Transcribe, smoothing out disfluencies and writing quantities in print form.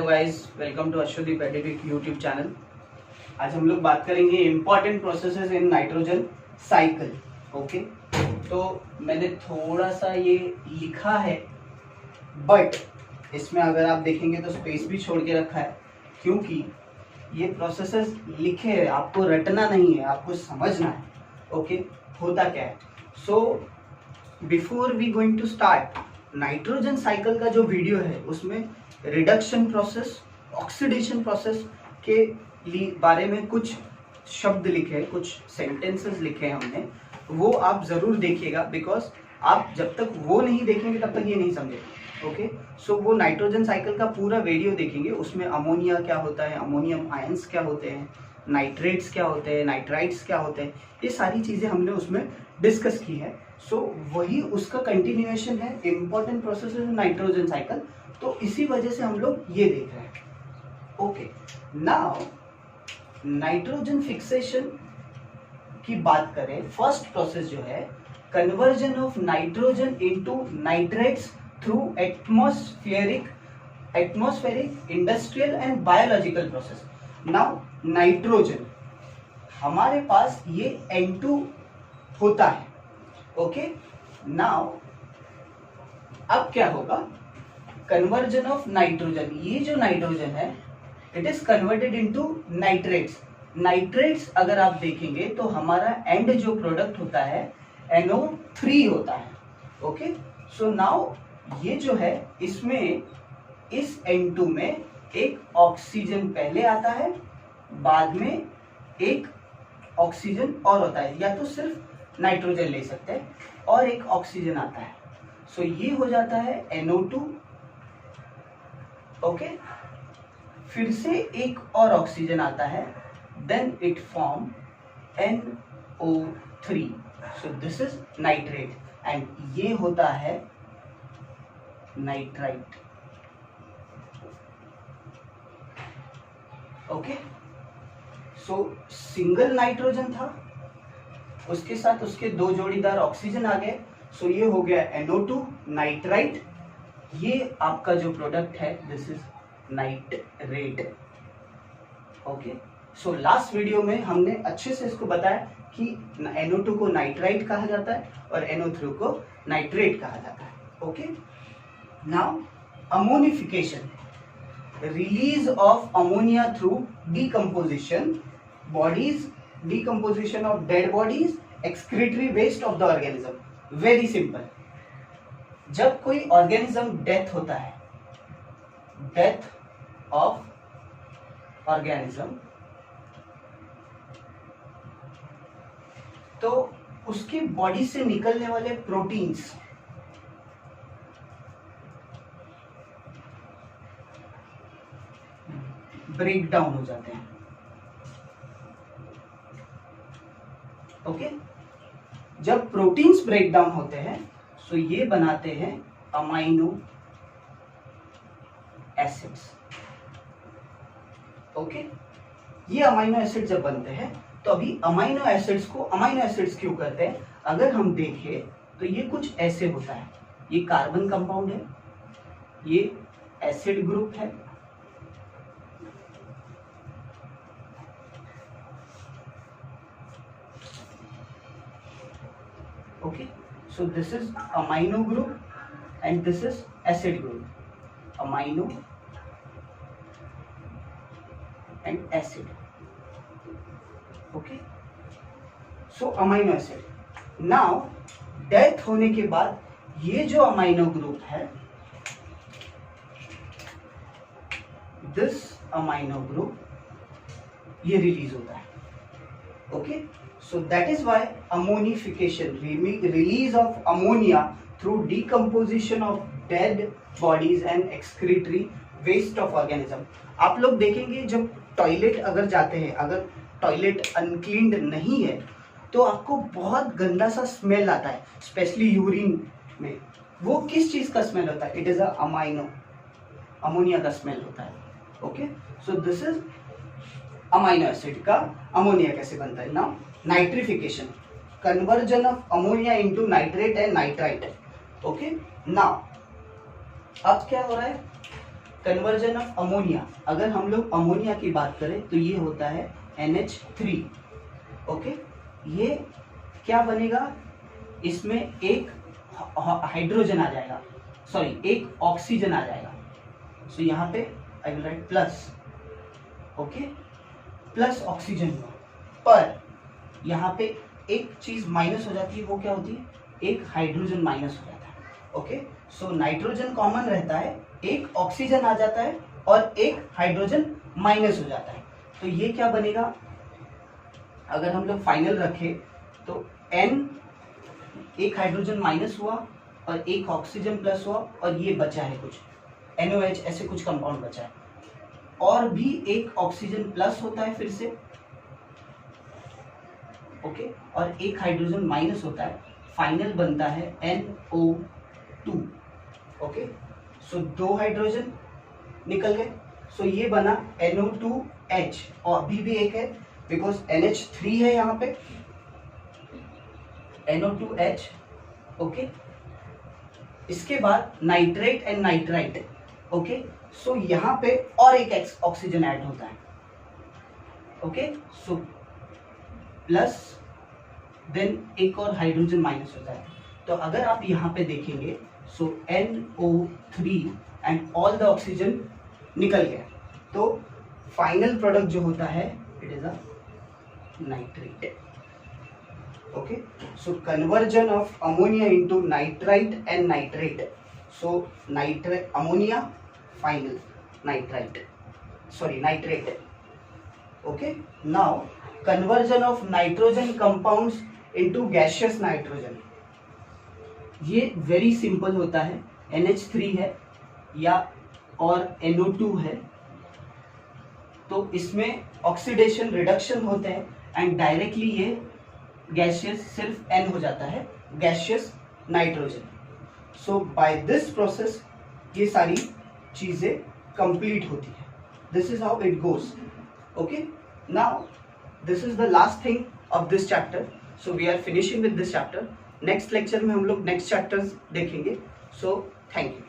Guys, welcome to Ashwadeep editech YouTube channel. आज हम लोग बात करेंगे important processes in nitrogen cycle. Okay, तो मैंने थोड़ा सा ये लिखा है, बट इसमें अगर आप देखेंगे तो स्पेस भी छोड़ के रखा है, क्योंकि ये प्रोसेसेस लिखे हैं, आपको रटना नहीं है, आपको समझना है। ओके, होता क्या है। So before we going to start, nitrogen cycle का जो वीडियो है उसमें रिडक्शन प्रोसेस, ऑक्सीडेशन प्रोसेस के बारे में कुछ शब्द लिखे हैं, कुछ सेंटेंसेस लिखे हैं हमने, वो आप जरूर देखिएगा, बिकॉज आप जब तक वो नहीं देखेंगे तब तक ये नहीं समझेंगे। ओके, सो वो नाइट्रोजन साइकिल का पूरा वीडियो देखेंगे, उसमें अमोनिया क्या होता है, अमोनियम आयंस क्या होते हैं, नाइट्रेट्स क्या होते हैं, नाइट्राइट्स क्या होते हैं, ये सारी चीज़ें हमने उसमें डिस्कस की है। सो वही उसका कंटिन्यूएशन है, important process in nitrogen cycle, तो इसी वजह से हम लोग ये देख रहे हैं। ओके, नाउ नाइट्रोजन फिक्सेशन की बात करें, फर्स्ट प्रोसेस जो है conversion of nitrogen into nitrates through atmospheric industrial and biological process. Now nitrogen, हमारे पास ये N2 होता है। ओके, नाउ अब क्या होगा, कन्वर्जन ऑफ नाइट्रोजन, ये जो नाइट्रोजन है it is converted into nitrates. Nitrates अगर आप देखेंगे तो हमारा एंड जो प्रोडक्ट होता है NO3 होता है। ओके, सो नाउ ये जो है, इसमें इस N2 में एक ऑक्सीजन पहले आता है, बाद में एक ऑक्सीजन और होता है, या तो सिर्फ नाइट्रोजन ले सकते हैं, और एक ऑक्सीजन आता है। सो ये हो जाता है NO2। ओके, फिर से एक और ऑक्सीजन आता है, then it form NO3। So this is nitrate and ये होता है nitrite. Okay, so single nitrogen था, उसके साथ उसके दो जोड़ीदार ऑक्सीजन आ गए, सो ये हो गया NO2 नाइट्राइट। ये आपका जो प्रोडक्ट है this is nitrate. Okay, so last video में हमने अच्छे से इसको बताया कि NO2 को नाइट्राइट कहा जाता है और NO3 को नाइट्रेट कहा जाता है। Okay, now ammonification, release of ammonia through decomposition bodies, decomposition of dead bodies, excretory waste of the organism। very simple, जब कोई ऑर्गेनिज्म डेथ होता है, डेथ ऑफ ऑर्गेनिज्म, तो उसकी बॉडी से निकलने वाले प्रोटीन्स ब्रेक डाउन हो जाते हैं। ओके, जब प्रोटीन्स ब्रेक डाउन होते हैं तो ये बनाते हैं अमाइनो एसिड्स। ओके, ये अमाइनो एसिड जब बनते हैं, तो अभी अमाइनो एसिड्स क्यों करते हैं, अगर हम देखें तो ये कुछ ऐसे होता है, ये कार्बन कंपाउंड है, ये एसिड ग्रुप है, okay, so this is amino group and this is acid group, amino and acid। okay, so amino acid, now death होने के बाद ये जो अमाइनो ग्रुप है, दिस अमाइनो ग्रुप ये रिलीज होता है। Okay, so that is why ammonification, release of ammonia through decomposition of dead bodies and excretory waste of organism। आप लोग देखेंगे जब टॉयलेट अगर जाते हैं, अगर टॉयलेट अनक्लीन्ड नहीं है तो आपको बहुत गंदा सा स्मेल आता है, स्पेशली यूरिन में। वो किस चीज का स्मेल होता है, इट इज अमोनिया का स्मेल होता है। Okay, so this is amino acid का अमोनिया कैसे बनता है। Now nitrification, conversion of ammonia into nitrate and nitrite. Okay, now अब क्या हो रहा है, कन्वर्जन ऑफ अमोनिया, अगर हम लोग अमोनिया की बात करें तो ये होता है NH3। ओके, ये क्या बनेगा, इसमें एक हाइड्रोजन आ जाएगा, सॉरी एक ऑक्सीजन आ जाएगा। सो यहाँ पे I will write plus, okay, plus oxygen हुआ, पर यहाँ पे एक चीज माइनस हो जाती है, वो क्या होती है, एक हाइड्रोजन माइनस हो जाता है। ओके, सो नाइट्रोजन कॉमन रहता है, एक ऑक्सीजन आ जाता है और एक हाइड्रोजन माइनस हो जाता है। तो ये क्या बनेगा, अगर हम लोग फाइनल रखें तो N, एक हाइड्रोजन माइनस हुआ और एक ऑक्सीजन प्लस हुआ और ये बचा है कुछ NOH, ऐसे कुछ कंपाउंड बचा है, और भी एक ऑक्सीजन प्लस होता है फिर से, ओके, और एक हाइड्रोजन माइनस होता है, फाइनल बनता है NO2। ओके, सो दो हाइड्रोजन निकल गए, सो ये बना NO2H, और अभी भी एक है बिकॉज NH3 है यहाँ पे, NO2H। ओके, इसके बाद नाइट्रेट एंड नाइट्राइट। ओके, सो यहाँ पे और एक ऑक्सीजन ऐड होता है। ओके, सो प्लस देन एक और हाइड्रोजन माइनस होता है। तो अगर आप यहाँ पे देखेंगे सो NO3 and all the oxygen निकल गया, तो फाइनल प्रोडक्ट जो होता है it is a nitrate. Okay, so conversion of ammonia into nitrite and nitrate, so nitrate ammonia, final nitrite, sorry nitrate. Okay, now conversion of nitrogen compounds into gaseous nitrogen, ये very simple होता है। NH3 है या और NO2 है, तो इसमें oxidation reduction होते हैं एंड डायरेक्टली ये गैसियस सिर्फ N हो जाता है, gaseous nitrogen. So by this process ये सारी चीजें कंप्लीट होती है। This is how it goes. Okay, now this is the last thing of this chapter, so we are finishing with this chapter. Next lecture में हम लोग next chapters देखेंगे। So thank you.